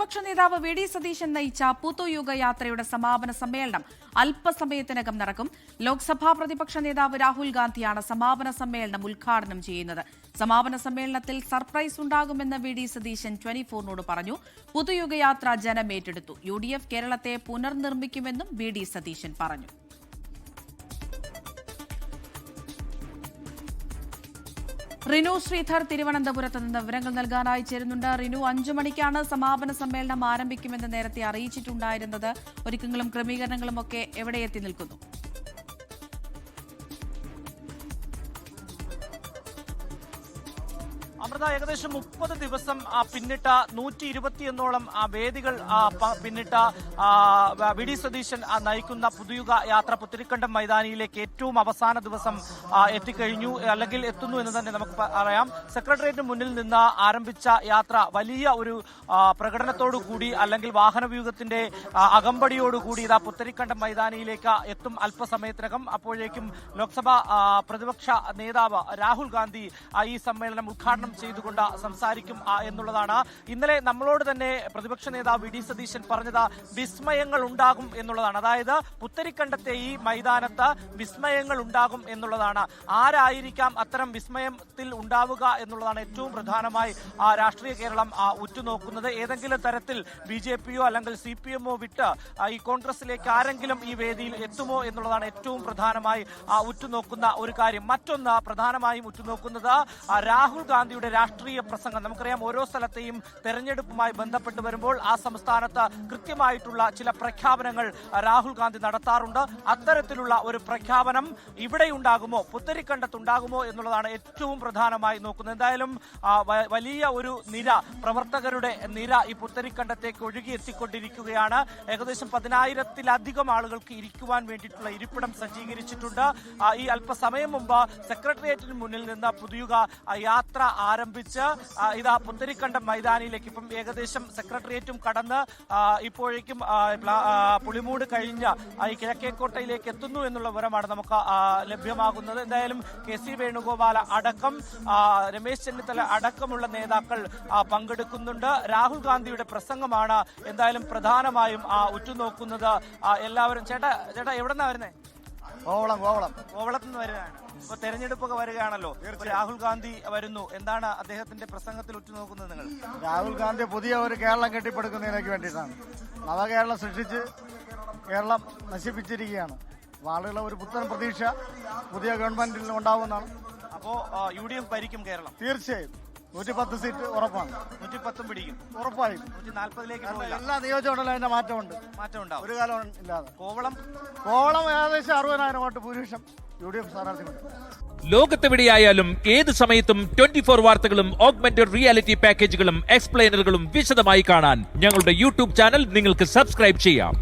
പ്രതിപക്ഷ നേതാവ് V D Satheesan നയിച്ച പുതുയുഗ യാത്രയുടെ സമാപന സമ്മേളനം അല്പസമയത്തിനകം നടക്കും. ലോക്സഭാ പ്രതിപക്ഷ നേതാവ് രാഹുൽ ഗാന്ധിയാണ് സമാപന സമ്മേളനം ഉദ്ഘാടനം ചെയ്യുന്നത്. സമാപന സമ്മേളനത്തിൽ സർപ്രൈസ് ഉണ്ടാകുമെന്ന് വി ഡി സതീശൻ 24നോട് പറഞ്ഞു. പുതുയുഗ യാത്ര ജനമേറ്റെടുത്തു. UDF കേരളത്തെ പുനർനിർമ്മിക്കുമെന്നും വി ഡി സതീശൻ പറഞ്ഞു. റിനു ശ്രീധർ തിരുവനന്തപുരത്ത് നിന്ന് വിവരങ്ങൾ നൽകാനായി ചേരുന്നുണ്ട്. റിനു, 5 മണിക്കാണ് സമാപന സമ്മേളനം ആരംഭിക്കുമെന്ന് നേരത്തെ അറിയിച്ചിട്ടുണ്ടായിരുന്നത്. ഒരുക്കങ്ങളും ക്രമീകരണങ്ങളും ഒക്കെ എവിടെ എത്തി നിൽക്കുന്നു? അമൃത, ഏകദേശം 30 ദിവസം പിന്നിട്ട 121ഓളം വേദികൾ പിന്നിട്ട വി ഡി സതീശൻ നയിക്കുന്ന പുതുയുഗ യാത്ര പുത്തരിക്കണ്ടം മൈതാനിയിലേക്ക് ഏറ്റവും അവസാന ദിവസം എത്തിക്കഴിഞ്ഞു, അല്ലെങ്കിൽ എത്തുന്നു എന്ന് തന്നെ നമുക്ക് പറയാം. സെക്രട്ടേറിയറ്റിന് മുന്നിൽ നിന്ന് ആരംഭിച്ച യാത്ര വലിയ ഒരു പ്രകടനത്തോടു കൂടി, അല്ലെങ്കിൽ വാഹനവ്യൂഹത്തിന്റെ അകമ്പടിയോടുകൂടി ഇതാ പുത്തരിക്കണ്ടം മൈതാനിയിലേക്ക് എത്തും അല്പസമയത്തിനകം. അപ്പോഴേക്കും ലോക്സഭാ പ്രതിപക്ഷ നേതാവ് രാഹുൽ ഗാന്ധി ഈ സമ്മേളനം ഉദ്ഘാടനം ചെയ്തുകൊണ്ട് സംസാരിക്കും എന്നുള്ളതാണ്. ഇന്നലെ നമ്മളോട് തന്നെ പ്രതിപക്ഷ നേതാവ് വി ഡി സതീശൻ പറഞ്ഞത് വിസ്മയങ്ങൾ ഉണ്ടാകും എന്നുള്ളതാണ്. അതായത് പുത്തരിക്കണ്ടത്തെ ഈ മൈതാനത്ത് വിസ്മയങ്ങൾ ഉണ്ടാകും എന്നുള്ളതാണ്. ആരായിരിക്കാം അത്തരം വിസ്മയത്തിൽ ഉണ്ടാവുക എന്നുള്ളതാണ് ഏറ്റവും പ്രധാനമായി രാഷ്ട്രീയ കേരളം ഉറ്റുനോക്കുന്നത്. ഏതെങ്കിലും തരത്തിൽ BJPയോ അല്ലെങ്കിൽ CPMോ വിട്ട് ഈ കോൺഗ്രസിലേക്ക് ആരെങ്കിലും ഈ വേദിയിൽ എത്തുമോ എന്നുള്ളതാണ് ഏറ്റവും പ്രധാനമായി ഉറ്റുനോക്കുന്ന ഒരു കാര്യം. മറ്റൊന്ന് പ്രധാനമായും ഉറ്റുനോക്കുന്നത് രാഹുൽ ഗാന്ധിയുടെ രാഷ്ട്രീയ പ്രസംഗം. നമുക്കറിയാം, ഓരോ സ്ഥലത്തെയും തെരഞ്ഞെടുപ്പുമായി ബന്ധപ്പെട്ട് വരുമ്പോൾ ആ സംസ്ഥാനത്ത് കൃത്യമായിട്ടുള്ള ചില പ്രഖ്യാപനങ്ങൾ രാഹുൽ ഗാന്ധി നടത്താറുണ്ട്. അത്തരത്തിലുള്ള ഒരു പ്രഖ്യാപനം ഇവിടെ ഉണ്ടാകുമോ, പുത്തരിക്കണ്ടത്തുണ്ടാകുമോ എന്നുള്ളതാണ് ഏറ്റവും പ്രധാനമായി നോക്കുന്നത്. എന്തായാലും വലിയ ഒരു നിര, പ്രവർത്തകരുടെ നിര ഈ പുത്തരിക്കണ്ടത്തേക്ക് ഒഴുകിയെത്തിക്കൊണ്ടിരിക്കുകയാണ്. ഏകദേശം 10,000-ത്തിലധികം ആളുകൾക്ക് ഇരിക്കുവാൻ വേണ്ടിയിട്ടുള്ള ഇരിപ്പിടം സജ്ജീകരിച്ചിട്ടുണ്ട്. ഈ അല്പസമയം മുമ്പ് സെക്രട്ടേറിയറ്റിന് മുന്നിൽ നിന്ന് പുതുയുഗ യാത്ര ആരംഭിച്ച് ഇതാ പുത്തരിക്കണ്ടം മൈതാനിയിലേക്ക് ഇപ്പം ഏകദേശം സെക്രട്ടേറിയറ്റും കടന്ന് ഇപ്പോഴേക്കും പുളിമൂട് കഴിഞ്ഞ് ഈ കിഴക്കേക്കോട്ടയിലേക്ക് എത്തുന്നു എന്നുള്ള വിവരമാണ് നമുക്ക് ലഭ്യമാകുന്നത്. എന്തായാലും KC വേണുഗോപാൽ അടക്കം രമേശ് ചെന്നിത്തല അടക്കമുള്ള നേതാക്കൾ പങ്കെടുക്കുന്നുണ്ട്. രാഹുൽ ഗാന്ധിയുടെ പ്രസംഗമാണ് എന്തായാലും പ്രധാനമായും ഉറ്റുനോക്കുന്നത്. എല്ലാവരും ചേട്ടാ എവിടെ നിന്നാ വരുന്നേ? കോവളത്ത് നിന്ന് വരുന്നതാണ്. ഇപ്പൊ തെരഞ്ഞെടുപ്പൊക്കെ വരികയാണല്ലോ, രാഹുൽ ഗാന്ധി വരുന്നു. എന്താണ് അദ്ദേഹത്തിന്റെ പ്രസംഗത്തിൽ ഉറ്റുനോക്കുന്നത് നിങ്ങൾ? രാഹുൽ ഗാന്ധി പുതിയ ഒരു കേരളം കെട്ടിപ്പടുക്കുന്നതിനൊക്കെ വേണ്ടിയിട്ടാണ്. നവകേരളം സൃഷ്ടിച്ച് കേരളം നശിപ്പിച്ചിരിക്കുകയാണ്. ആളുകളെ ഒരു പുത്തൻ പ്രതീക്ഷ പുതിയ ഗവൺമെന്റിൽ ഉണ്ടാവുന്നതാണ്. അപ്പോ UDF ഭരിക്കും കേരളം? തീർച്ചയായും 110 സീറ്റ് ഉറപ്പാണ്. 110 പിടിക്കും ഉറപ്പായും. 140ലേക്ക് എല്ലാ നിയോജകമണ്ഡലം അതിന്റെ മാറ്റം ഉണ്ടാവും. ഒരു കാലം ഇല്ലാതെ. കോവളം ഏകദേശം 60,000 വോട്ട് ഭൂരിപക്ഷം UDF സ്ഥാനാർത്ഥികളുണ്ട്. ലോകത്തെവിടെയായാലും ഏത് സമയത്തും 24 വാർത്തകളും ഓഗ്മെന്റഡ് റിയാലിറ്റി പാക്കേജുകളും എക്സ്പ്ലെയിനറുകളും വിശദമായി കാണാൻ ഞങ്ങളുടെ YouTube ചാനൽ നിങ്ങൾക്ക് സബ്സ്ക്രൈബ് ചെയ്യാം.